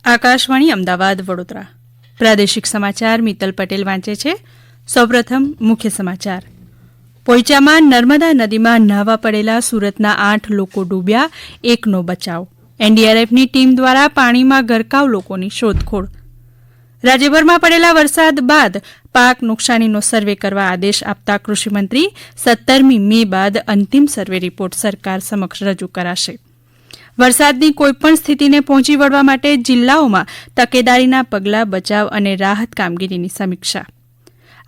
આકાશવાણી અમદાવાદ વડોદરા પ્રાદેશિક સમાચાર મિત્તલ પટેલ વાંચે છે. સૌપ્રથમ મુખ્ય સમાચાર. પોઈચામાં નર્મદા નદીમાં ન્હાવા પડેલા સુરતના 8 લોકો ડૂબ્યા, એકનો બચાવ. એનડીઆરએફની ટીમ દ્વારા પાણીમાં ગરકાવ લોકોની શોધખોળ. રાજ્યભરમાં પડેલા વરસાદ બાદ પાક નુકસાનીનો સર્વે કરવા આદેશ આપતા કૃષિમંત્રી 17મી મે બાદ અંતિમ સર્વે રિપોર્ટ સરકાર સમક્ષ રજૂ કરાશે. વરસાદની કોઈપણ સ્થિતિને પહોંચી વળવા માટે જિલ્લાઓમાં તકેદારીના પગલાં, બચાવ અને રાહત કામગીરીની સમીક્ષા.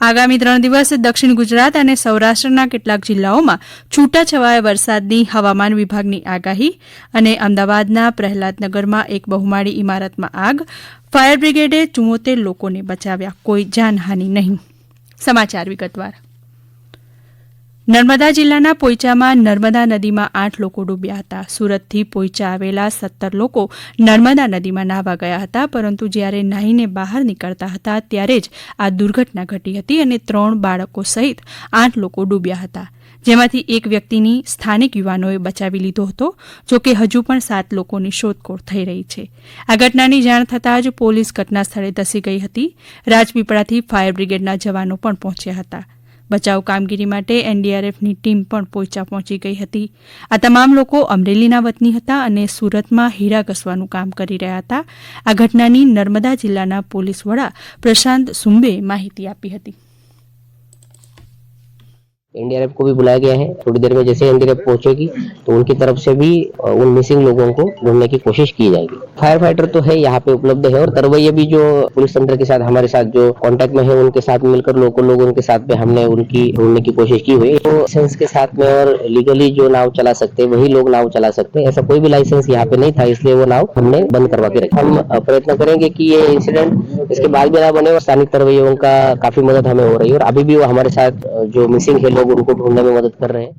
આગામી 3 દિવસ દક્ષિણ ગુજરાત અને સૌરાષ્ટ્રના કેટલાક જિલ્લાઓમાં છૂટાછવાયા વરસાદની હવામાન વિભાગની આગાહી. અને અમદાવાદના પ્રહલાદનગરમાં એક બહુમાળી ઇમારતમાં આગ, ફાયર બ્રિગેડે 74 લોકોને બચાવ્યા, કોઈ જાનહાની નહીં. સમાચાર વિગતવાર. નર્મદા જિલ્લાના પોઈચામાં નર્મદા નદીમાં 8 લોકો ડૂબ્યા હતા. સુરતથી પોઈચા આવેલા 17 લોકો નર્મદા નદીમાં નાહવા ગયા હતા, પરંતુ જ્યારે નાહીને બહાર નીકળતા હતા ત્યારે જ આ દુર્ઘટના ઘટી હતી અને 3 બાળકો સહિત 8 લોકો ડૂબ્યા હતા, જેમાંથી એક વ્યક્તિની સ્થાનિક યુવાનોએ બચાવી લીધો હતો. જોકે હજુ પણ 7 લોકોની શોધખોળ થઈ રહી છે. આ ઘટનાની જાણ થતાં જ પોલીસ ઘટના સ્થળે ધસી ગઈ હતી. રાજપીપળાથી ફાયર બ્રિગેડના જવાનો પણ પહોંચ્યા હતા. બચાવ કામગીરી માટે એનડીઆરએફની ટીમ પણ પોઈચા પહોંચી ગઈ હતી. આ તમામ લોકો અમરેલીના વતની હતા અને સુરતમાં હીરા ઘસવાનું કામ કરી રહ્યા હતા. આ ઘટનાની નર્મદા જિલ્લાના પોલીસ વડા प्रशांत सुंबे माहिती आपी હતી. एनडीआरएफ को भी बुलाया गया है. थोड़ी देर में जैसे एनडीआरएफ पहुंचेगी तो उनकी तरफ से भी उन मिसिंग लोगों को ढूंढने की कोशिश की जाएगी. फायर फाइटर तो है यहाँ पे उपलब्ध है और तरवैया भी जो पुलिस तंत्र के साथ हमारे साथ जो कांटेक्ट में है उनके साथ मिलकर लोकल लोगों के साथ में हमने उनकी ढूंढने की कोशिश की हुई है. तो लाइसेंस के साथ में और लीगली जो नाव चला सकते हैं वही लोग नाव चला सकते हैं. ऐसा कोई भी लाइसेंस यहाँ पे नहीं था, इसलिए वो नाव हमने बंद करवा के रखा. हम प्रयत्न करेंगे कि ये इंसिडेंट इसके बाद भी ना बने और स्थानिक तरवैयों का काफी मदद हमें हो रही है और अभी भी वो हमारे साथ जो मिसिंग है लोग उनको ढूंढने में मदद कर रहे हैं.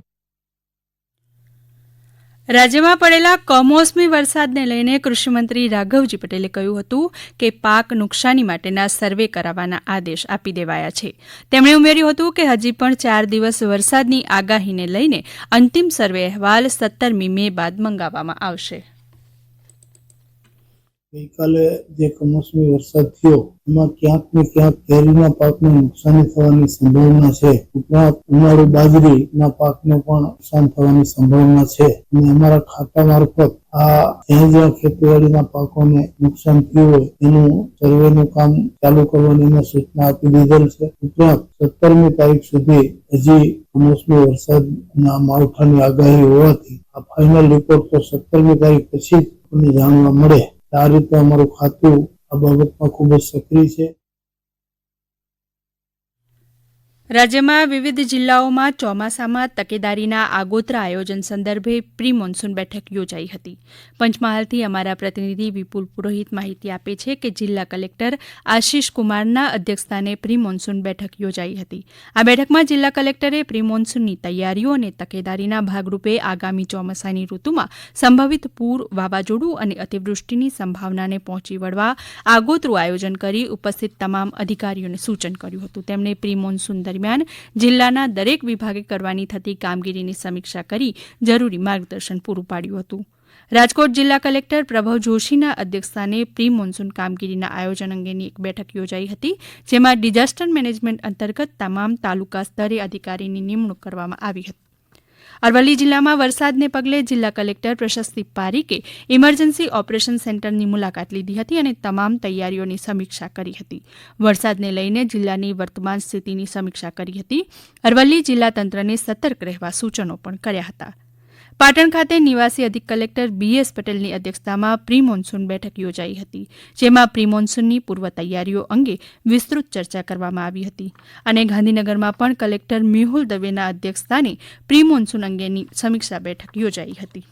રાજ્યમાં પડેલા કમોસમી વરસાદને લઈને કૃષિમંત્રી રાઘવજી પટેલે કહ્યું હતું કે પાક નુકસાની માટેના સર્વે કરાવવાના આદેશ આપી દેવાયા છે. તેમણે ઉમેર્યું હતું કે હજી પણ 4 દિવસ વરસાદની આગાહીને લઈને અંતિમ સર્વે અહેવાલ 17મી મે બાદ મંગાવવામાં આવશે. ગઈકાલે જે કમોસમી વરસાદ થયો એમાં ક્યાંક ને ક્યાંક કેરીના પાકને નુકસાની થવાની સંભાવના છે. ઉપરાંત ઉનાળુ બાજરીના પાકને પણ નુકસાન થવાની સંભાવના છે અને અમારા ખાતા મારફત આ જ્યાં ખેતીવાડીના પાકોને નુકસાન થયું હોય એનું સર્વેનું કામ ચાલુ કરવાની મેં સૂચના આપી દીધેલ છે. ઉપરાંત 17મી તારીખ સુધી હજી કમોસમી વરસાદના માવઠાની આગાહી હોવાથી આ ફાઇનલ રિપોર્ટ તો 17મી તારીખ પછી જ જાણવા મળે. આ રીતે અમારું ખાતું આ બાબતમાં ખૂબ જ સક્રિય છે. રાજ્યમાં વિવિધ જિલ્લાઓમાં ચોમાસામાં તકેદારીના આગોતરા આયોજન સંદર્ભે પ્રી મોન્સૂન બેઠક યોજાઈ હતી. પંચમહાલથી અમારા પ્રતિનિધિ વિપુલ પુરોહિત માહિતી આપે છે કે જિલ્લા કલેક્ટર આશિષ કુમારના અધ્યક્ષસ્થાને પ્રી મોન્સૂન બેઠક યોજાઈ હતી. આ બેઠકમાં જિલ્લા કલેક્ટરે પ્રી મોન્સૂનની તૈયારીઓ અને તકેદારીના ભાગરૂપે આગામી ચોમાસાની ઋતુમાં સંભવિત પૂર, વાવાઝોડું અને અતિવૃષ્ટિની સંભાવનાને પહોંચી વળવા આગોતરું આયોજન કરી ઉપસ્થિત તમામ અધિકારીઓને સૂચન કર્યું હતું. તેમણે પ્રી મોન્સૂન દરમિયાન જિલ્લાના દરેક વિભાગે કરવાની થતી કામગીરીની સમીક્ષા કરી જરૂરી માર્ગદર્શન પૂરું પાડ્યું હતું. રાજકોટ જિલ્લા કલેક્ટર પ્રભવ જોશીના અધ્યક્ષસ્થાને પ્રી મોન્સૂન કામગીરીના આયોજન અંગેની એક બેઠક યોજાઈ હતી, જેમાં ડિઝાસ્ટર મેનેજમેન્ટ અંતર્ગત તમામ તાલુકા સ્તરે અધિકારીની નિમણૂક કરવામાં આવી હતી. અરવલ્લી જિલ્લામાં વરસાદને પગલે જિલ્લા કલેક્ટર પ્રશસ્તિ પારીકે ઇમરજન્સી ઓપરેશન સેન્ટરની મુલાકાત લીધી હતી અને તમામ તૈયારીઓની સમીક્ષા કરી હતી. વરસાદને લઈને જિલ્લાની વર્તમાન સ્થિતિની સમીક્ષા કરી હતી. અરવલ્લી જિલ્લા તંત્રને સતર્ક રહેવા સૂચનો પણ કર્યા હતા. પાટણ ખાતે નિવાસી અધિક કલેક્ટર BS પટેલની અધ્યક્ષતામાં પ્રી મોન્સૂન બેઠક યોજાઈ હતી, જેમાં પ્રી મોન્સૂનની પૂર્વ તૈયારીઓ અંગે વિસ્તૃત ચર્ચા કરવામાં આવી હતી. અને ગાંધીનગરમાં પણ કલેક્ટર મેહુલ દવેના અધ્યક્ષસ્થાને પ્રી મોન્સૂન અંગેની સમીક્ષા બેઠક યોજાઈ હતી.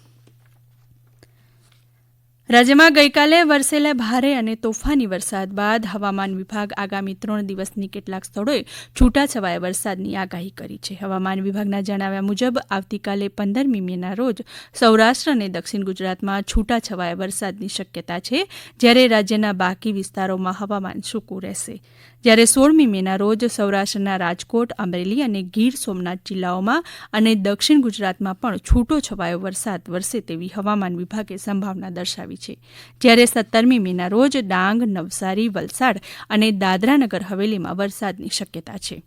રાજ્યમાં ગઈકાલે વરસેલા ભારે અને તોફાની વરસાદ બાદ હવામાન વિભાગ આગામી 3 દિવસની કેટલાક સ્થળોએ છૂટાછવાયા વરસાદની આગાહી કરી છે. હવામાન વિભાગના જણાવ્યા મુજબ આવતીકાલે 15મી મેના રોજ સૌરાષ્ટ્ર અને દક્ષિણ ગુજરાતમાં છૂટાછવાયા વરસાદની શક્યતા છે, જ્યારે રાજ્યના બાકી વિસ્તારોમાં હવામાન સૂકું રહેશે. જ્યારે 16મી મેના રોજ સૌરાષ્ટ્રના રાજકોટ, અમરેલી અને ગીર સોમનાથ જિલ્લાઓમાં અને દક્ષિણ ગુજરાતમાં પણ છૂટો છવાયો વરસાદ વરસે તેવી હવામાન વિભાગે સંભાવના દર્શાવી છે. જ્યારે 17મી મેના રોજ ડાંગ, નવસારી, વલસાડ અને દાદરાનગર હવેલીમાં વરસાદની શક્યતા છે.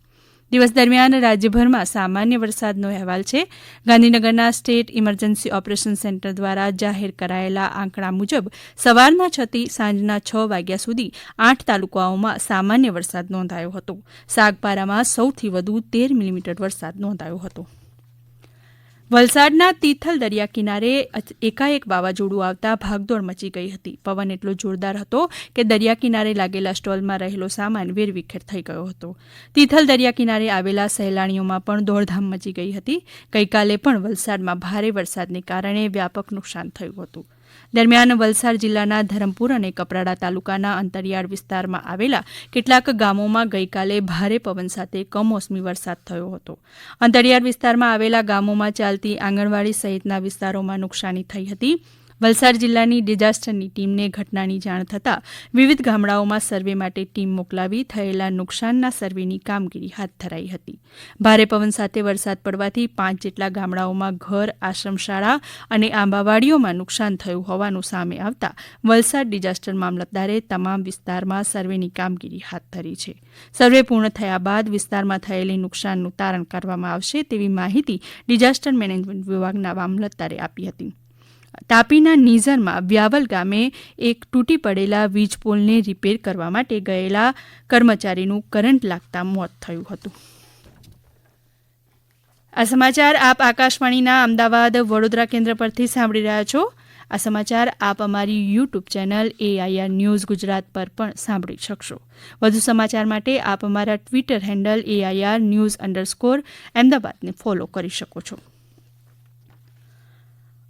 દિવસ દરમિયાન રાજ્યભરમાં સામાન્ય વરસાદનો અહેવાલ છે. ગાંધીનગરના સ્ટેટ ઇમરજન્સી ઓપરેશન સેન્ટર દ્વારા જાહેર કરાયેલા આંકડા મુજબ સવારના 6 થી સાંજના 6 વાગ્યા સુધી 8 તાલુકાઓમાં સામાન્ય વરસાદ નોંધાયો હતો. સાગપારામાં સૌથી વધુ 13 મિલીમીટર વરસાદ નોંધાયો હતો. વલસાડના તિથલ દરિયા કિનારે એકાએક વાવાઝોડું આવતા ભાગદોડ મચી ગઈ હતી. પવન એટલો જોરદાર હતો કે દરિયા કિનારે લાગેલા સ્ટોલમાં રહેલો સામાન વેરવિખેર થઈ ગયો હતો. તિથલ દરિયા કિનારે આવેલા સહેલાણીઓમાં પણ દોડધામ મચી ગઈ હતી. ગઈકાલે પણ વલસાડમાં ભારે વરસાદને કારણે વ્યાપક નુકસાન થયું હતું. દરમિયાન વલસાડ જિલ્લાના ધરમપુર અને કપરાડા તાલુકાના અંતરિયાળ વિસ્તારમાં આવેલા કેટલાક ગામોમાં ગઈકાલે ભારે પવન સાથે કમોસમી વરસાદ થયો હતો. અંતરિયાળ વિસ્તારમાં આવેલા ગામોમાં ચાલતી આંગણવાડી સહિતના વિસ્તારોમાં નુકસાની થઈ હતી. વલસાડ જિલ્લાની ડિઝાસ્ટરની ટીમને ઘટનાની જાણ થતાં વિવિધ ગામડાઓમાં સર્વે માટે ટીમ મોકલાવી થયેલા નુકસાનના સર્વેની કામગીરી હાથ ધરાઈ હતી. ભારે પવન સાથે વરસાદ પડવાથી 5 જેટલા ગામડાઓમાં ઘર, આશ્રમશાળા અને આંબાવાડીઓમાં નુકસાન થયું હોવાનું સામે આવતા વલસાડ ડિઝાસ્ટર મામલતદારે તમામ વિસ્તારમાં સર્વેની કામગીરી હાથ ધરી છે. સર્વે પૂર્ણ થયા બાદ વિસ્તારમાં થયેલી નુકસાનનું તારણ કરવામાં આવશે તેવી માહિતી ડિઝાસ્ટર મેનેજમેન્ટ વિભાગના મામલતદારે આપી હતી. તાપીના નીઝરમાં વ્યાવલ ગામે એક તૂટી પડેલા વીજપોલને રિપેર કરવા માટે ગયેલા કર્મચારીનું કરંટ લાગતા મોત થયું હતું. આ સમાચાર આપ આકાશવાણીના અમદાવાદ વડોદરા કેન્દ્ર પરથી સાંભળી રહ્યા છો. આ સમાચાર આપ અમારી YouTube channel AIR news Gujarat પર પણ સાંભળી શકશો. વધુ સમાચાર માટે આપ અમારા ટ્વિટર હેન્ડલ AIR_News_અમદાવાદને ફોલો કરી શકો છો.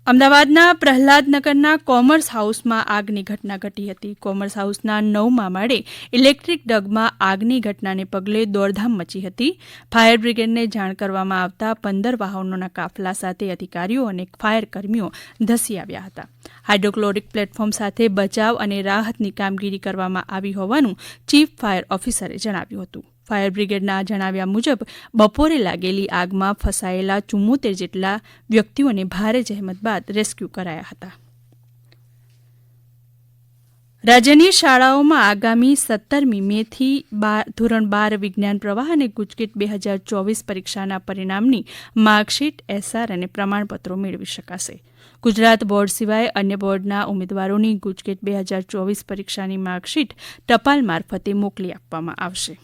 અમદાવાદના પ્રહલાદનગરના કોમર્સ હાઉસમાં આગની ઘટના ઘટી હતી. કોમર્સ હાઉસના 9મા માળે ઇલેક્ટ્રિક ડગમાં આગની ઘટનાને પગલે દોડધામ મચી હતી. ફાયર બ્રિગેડને જાણ કરવામાં આવતા 15 વાહનોના કાફલા સાથે અધિકારીઓ અને ફાયર કર્મીઓ ધસી આવ્યા હતા. હાઇડ્રોક્લોરિક પ્લેટફોર્મ સાથે બચાવ અને રાહતની કામગીરી કરવામાં આવી હોવાનું ચીફ ફાયર ઓફિસરે જણાવ્યું હતું. ફાયર બ્રિગેડના જણાવ્યા મુજબ બપોરે લાગેલી આગમાં ફસાયેલા 74 જેટલા વ્યક્તિઓને ભારે જહેમત બાદ રેસ્ક્યુ કરાયા હતા. રાજ્યની શાળાઓમાં આગામી 17મી મેથી ધોરણ 12 વિજ્ઞાન પ્રવાહ અને ગુજકેટ 2024 પરીક્ષાના પરિણામની માર્કશીટ, SR અને પ્રમાણપત્રો મેળવી શકાશે. ગુજરાત બોર્ડ સિવાય અન્ય બોર્ડના ઉમેદવારોની ગુજકેટ 2024 પરીક્ષાની માર્કશીટ ટપાલ મારફતે મોકલી આપવામાં આવશે.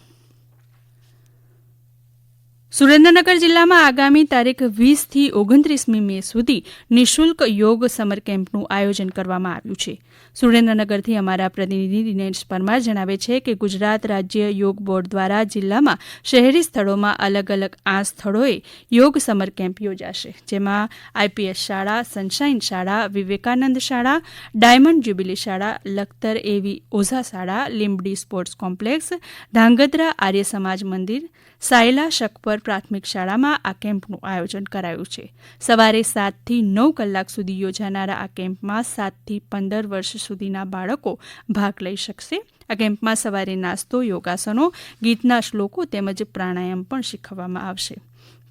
સુરેન્દ્રનગર જિલ્લામાં આગામી તારીખ 20 થી 29મી મે સુધી નિઃશુલ્ક યોગ સમર કેમ્પનું આયોજન કરવામાં આવ્યું છે. સુરેન્દ્રનગરથી અમારા પ્રતિનિધિ દિનેશ પરમાર જણાવે છે કે ગુજરાત રાજ્ય યોગ બોર્ડ દ્વારા જિલ્લામાં શહેરી સ્થળોમાં અલગ અલગ 8 સ્થળોએ યોગ સમર કેમ્પ યોજાશે. જેમાં IPS શાળા, સનશાઇન શાળા, વિવેકાનંદ શાળા, ડાયમંડ જ્યુબિલી શાળા, લખતર એવી ઓઝા શાળા, લીંબડી સ્પોર્ટ્સ કોમ્પ્લેક્સ, ધાંગધ્રા આર્ય સમાજ મંદિર, સાયલા શકપર પ્રાથમિક શાળામાં આ કેમ્પનું આયોજન કરાયું છે. સવારે 7 થી 9 કલાક સુધી યોજાનારા આ કેમ્પમાં 7 થી 15 વર્ષ સુધીના બાળકો ભાગ લઈ શકશે. આ કેમ્પમાં સવારે નાસ્તો, યોગાસનો, ગીતના શ્લોકો તેમજ પ્રાણાયામ પણ શીખવવામાં આવશે.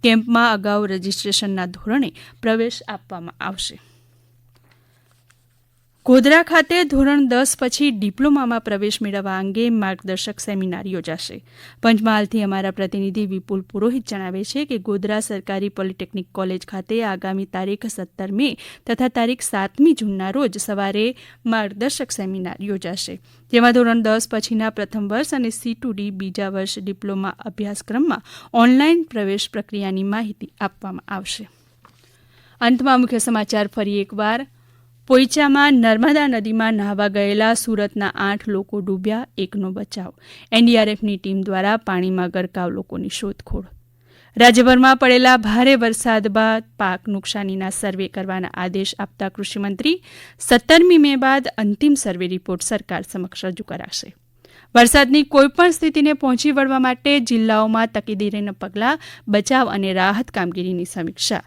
કેમ્પમાં અગાઉ રજીસ્ટ્રેશનના ધોરણે પ્રવેશ આપવામાં આવશે. ગોધરા ખાતે ધોરણ 10 પછી ડિપ્લોમામાં પ્રવેશ મેળવવા અંગે માર્ગદર્શક સેમિનાર યોજાશે. પંચમહાલથી અમારા પ્રતિનિધિ વિપુલ પુરોહિત જણાવે છે કે ગોધરા સરકારી પોલિટેકનિક કોલેજ ખાતે આગામી તારીખ 17 મે તથા તારીખ 7મી જૂનના રોજ સવારે માર્ગદર્શક સેમિનાર યોજાશે. જેમાં ધોરણ 10 પછીના પ્રથમ વર્ષ અને C2D બીજા વર્ષ ડિપ્લોમા અભ્યાસક્રમમાં ઓનલાઈન પ્રવેશ પ્રક્રિયાની માહિતી આપવામાં આવશે. અંતમાં મુખ્ય સમાચાર ફરી એકવાર. પોઈચામાં નર્મદા નદીમાં નહાવા ગયેલા સુરતના 8 લોકો ડૂબ્યા, 1નો બચાવ. NDRFની ટીમ દ્વારા પાણીમાં ગરકાવ લોકોની શોધખોળ. રાજ્યભરમાં પડેલા ભારે વરસાદ બાદ પાક નુકસાનીના સર્વે કરવાના આદેશ આપતા કૃષિમંત્રી 17મી મે બાદ અંતિમ સર્વે રિપોર્ટ સરકાર સમક્ષ રજૂ કરાશે. વરસાદની કોઈપણ સ્થિતિને પહોંચી વળવા માટે જિલ્લાઓમાં તકેદારીના પગલાં, બચાવ અને રાહત કામગીરીની સમીક્ષા.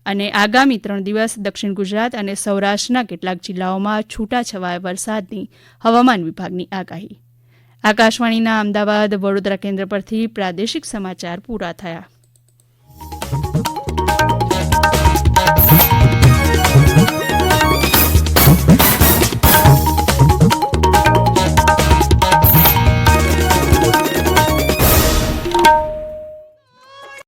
અને આગામી 3 દિવસ દક્ષિણ ગુજરાત અને સૌરાષ્ટ્રના કેટલાક જિલ્લાઓમાં છૂટાછવાયા વરસાદની હવામાન વિભાગની આગાહી. આકાશવાણીના અમદાવાદ વડોદરા કેન્દ્ર પરથી પ્રાદેશિક સમાચાર પૂરા થયા.